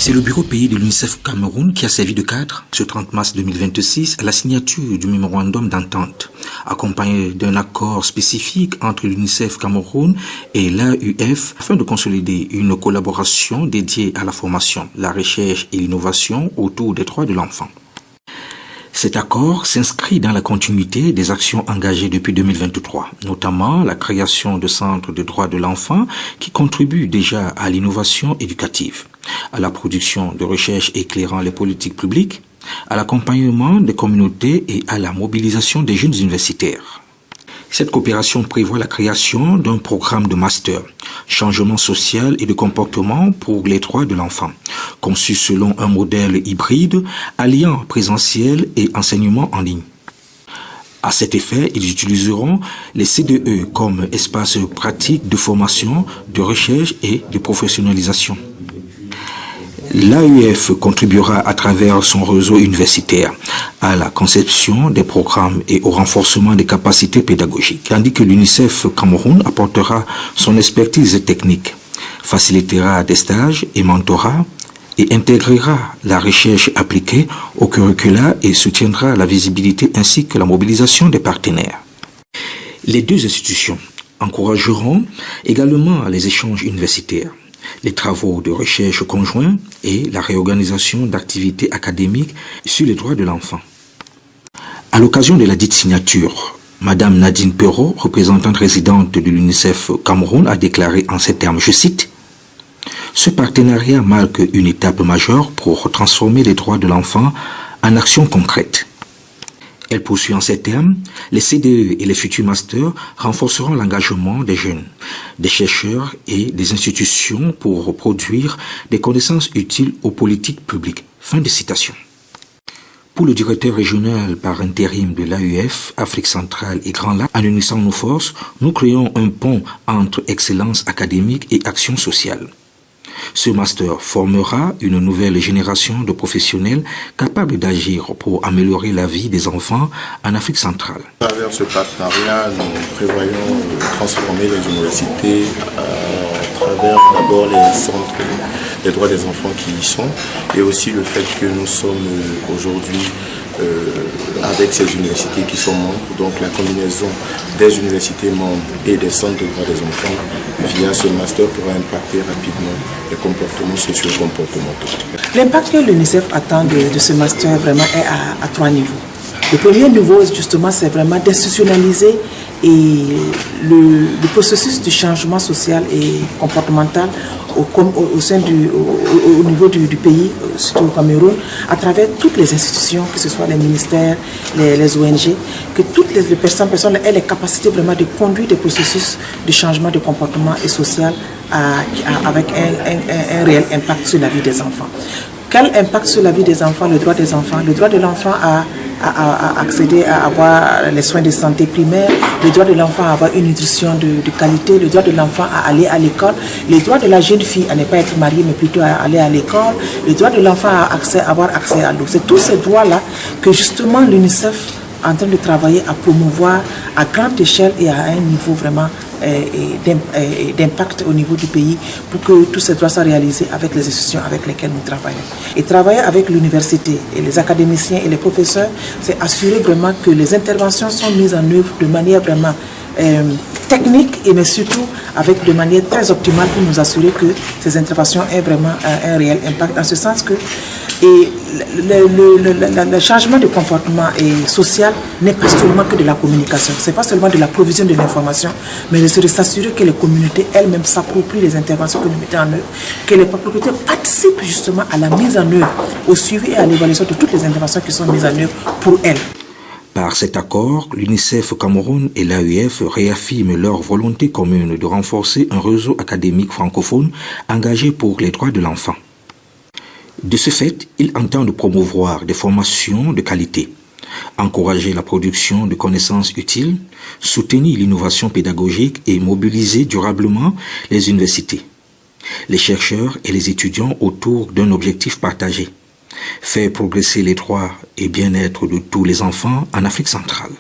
C'est le bureau pays de l'UNICEF Cameroun qui a servi de cadre ce 30 mars 2026 à la signature du mémorandum d'entente, accompagné d'un accord spécifique entre l'UNICEF Cameroun et l'AUF afin de consolider une collaboration dédiée à la formation, la recherche et l'innovation autour des droits de l'enfant. Cet accord s'inscrit dans la continuité des actions engagées depuis 2023, notamment la création de centres de droits de l'enfant qui contribuent déjà à l'innovation éducative, à la production de recherches éclairant les politiques publiques, à l'accompagnement des communautés et à la mobilisation des jeunes universitaires. Cette coopération prévoit la création d'un programme de master, changement social et de comportement pour les droits de l'enfant, conçu selon un modèle hybride alliant présentiel et enseignement en ligne. À cet effet, ils utiliseront les CDE comme espace pratique de formation, de recherche et de professionnalisation. L'AUF contribuera à travers son réseau universitaire à la conception des programmes et au renforcement des capacités pédagogiques, tandis que l'UNICEF Cameroun apportera son expertise technique, facilitera des stages et mentorats et intégrera la recherche appliquée au curricula et soutiendra la visibilité ainsi que la mobilisation des partenaires. Les deux institutions encourageront également les échanges universitaires, les travaux de recherche conjoints et la réorganisation d'activités académiques sur les droits de l'enfant. À l'occasion de la dite signature, Madame Nadine Perrault, représentante résidente de l'UNICEF Cameroun, a déclaré en ces termes, je cite, « Ce partenariat marque une étape majeure pour transformer les droits de l'enfant en actions concrètes. » Elle poursuit en ces termes, les CDE et les futurs masters renforceront l'engagement des jeunes, des chercheurs et des institutions pour produire des connaissances utiles aux politiques publiques. Fin de citation. Pour le directeur régional par intérim de l'AUF, Afrique centrale et Grand Lac, en unissant nos forces, nous créons un pont entre excellence académique et action sociale. Ce master formera une nouvelle génération de professionnels capables d'agir pour améliorer la vie des enfants en Afrique centrale. À travers ce partenariat, nous prévoyons transformer les universités à travers d'abord les centres des droits des enfants qui y sont et aussi le fait que nous sommes aujourd'hui avec ces universités qui sont membres, donc la combinaison des universités membres et des centres de droits des enfants via ce master pourra impacter rapidement les comportements socio-comportementaux. L'impact que l'UNICEF attend de ce master vraiment est à trois niveaux. Le premier niveau, justement, c'est vraiment d'institutionnaliser et le processus de changement social et comportemental au niveau du pays, surtout au Cameroun, à travers toutes les institutions, que ce soit les ministères, les ONG, que toutes les personnes aient les capacités vraiment de conduire des processus de changement de comportement et social avec un réel impact sur la vie des enfants. Quel impact sur la vie des enfants, le droit des enfants? Le droit de l'enfant à accéder à avoir les soins de santé primaires, le droit de l'enfant à avoir une nutrition de qualité, le droit de l'enfant à aller à l'école, le droit de la jeune fille à ne pas être mariée mais plutôt à aller à l'école, le droit de l'enfant à avoir accès à l'eau. C'est tous ces droits-là que justement l'UNICEF est en train de travailler à promouvoir à grande échelle et à un niveau vraiment d'impact au niveau du pays pour que tous ces droits soient réalisés avec les institutions avec lesquelles nous travaillons. Et travailler avec l'université et les académiciens et les professeurs, c'est assurer vraiment que les interventions sont mises en œuvre de manière vraiment technique et mais surtout de manière très optimale pour nous assurer que ces interventions aient vraiment un réel impact en ce sens que le changement de comportement social n'est pas seulement que de la communication, ce n'est pas seulement de la provision de l'information, mais de s'assurer que les communautés elles-mêmes s'approprient les interventions que nous mettons en œuvre, que les communautés participent justement à la mise en œuvre, au suivi et à l'évaluation de toutes les interventions qui sont mises en œuvre pour elles. Par cet accord, l'UNICEF Cameroun et l'AUF réaffirment leur volonté commune de renforcer un réseau académique francophone engagé pour les droits de l'enfant. De ce fait, ils entendent promouvoir des formations de qualité, encourager la production de connaissances utiles, soutenir l'innovation pédagogique et mobiliser durablement les universités, les chercheurs et les étudiants autour d'un objectif partagé: faire progresser les droits et bien-être de tous les enfants en Afrique centrale.